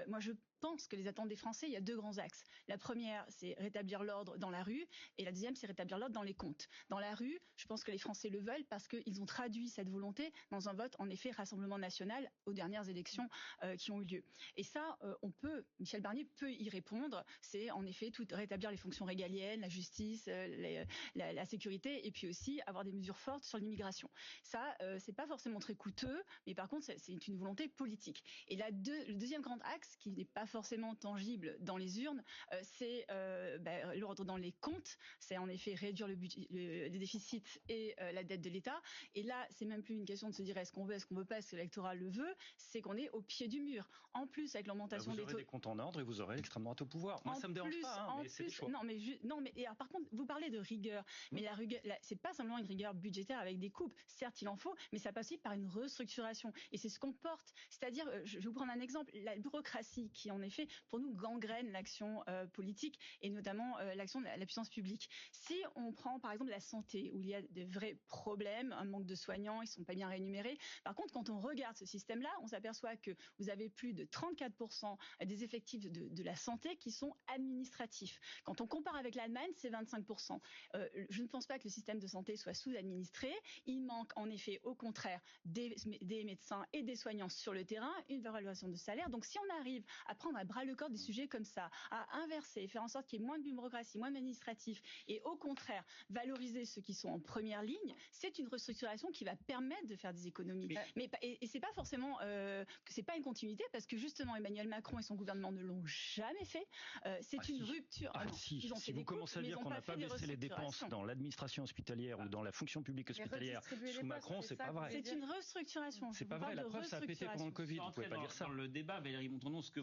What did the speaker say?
Moi, je pense que les attentes des Français, il y a deux grands axes. La première, c'est rétablir l'ordre dans la rue, et la deuxième, c'est rétablir l'ordre dans les comptes. Dans la rue, je pense que les Français le veulent parce qu'ils ont traduit cette volonté dans un vote, en effet, Rassemblement national aux dernières élections qui ont eu lieu. Et ça, Michel Barnier peut y répondre. C'est en effet rétablir les fonctions régaliennes, la justice, la sécurité, et puis aussi avoir des mesures fortes sur l'immigration. Ça, c'est pas forcément très coûteux, mais par contre, c'est une volonté politique. Et le deuxième grand axe, qui n'est pas forcément tangible dans les urnes, c'est l'ordre dans les comptes. C'est en effet réduire le déficit et la dette de l'État. Et là, c'est même plus une question de se dire est-ce qu'on veut, est-ce qu'on veut pas, est-ce que l'électorat le veut. C'est qu'on est au pied du mur. En plus, avec l'augmentation des taux, vous aurez des comptes en ordre et vous aurez l'extrême droite au pouvoir. Moi, ça me dérange pas, mais c'est des choix. Non, mais alors, par contre, vous parlez de rigueur. Mais la rigueur, c'est pas simplement une rigueur budgétaire avec des coupes. Certes, il en faut, mais ça passe aussi par une restructuration. Et c'est ce qu'on porte. C'est-à-dire, je vais vous prendre un exemple, la bureaucratie qui, en effet, pour nous, gangrène l'action politique et notamment l'action de la puissance publique. Si on prend, par exemple, la santé, où il y a de vrais problèmes, un manque de soignants, ils sont pas bien rémunérés. Par contre, quand on regarde ce système-là, on s'aperçoit que vous avez plus de 34% des effectifs de la santé qui sont administratifs. Quand on compare avec l'Allemagne, c'est 25%. Je ne pense pas que le système de santé soit sous-administré. Il manque, en effet, au contraire, des médecins et des soignants sur le terrain, une valorisation de salaire. Donc, si on arrive à prendre à bras le corps des sujets comme ça, à inverser, faire en sorte qu'il y ait moins de bureaucratie, moins d'administratif, et au contraire, valoriser ceux qui sont en première ligne, c'est une restructuration qui va permettre de faire des économies. Et c'est pas forcément c'est pas une continuité, parce que justement, Emmanuel Macron et son gouvernement ne l'ont jamais fait. C'est une rupture. Si vous commencez à dire qu'on n'a pas baissé les dépenses dans l'administration hospitalière ou dans la fonction publique hospitalière sous Macron, c'est pas vrai. C'est une restructuration. C'est pas vrai, la preuve, ça a pété pendant le Covid. Vous pouvez pas dire ça. Dans le débat, Valérie Montanon, ce que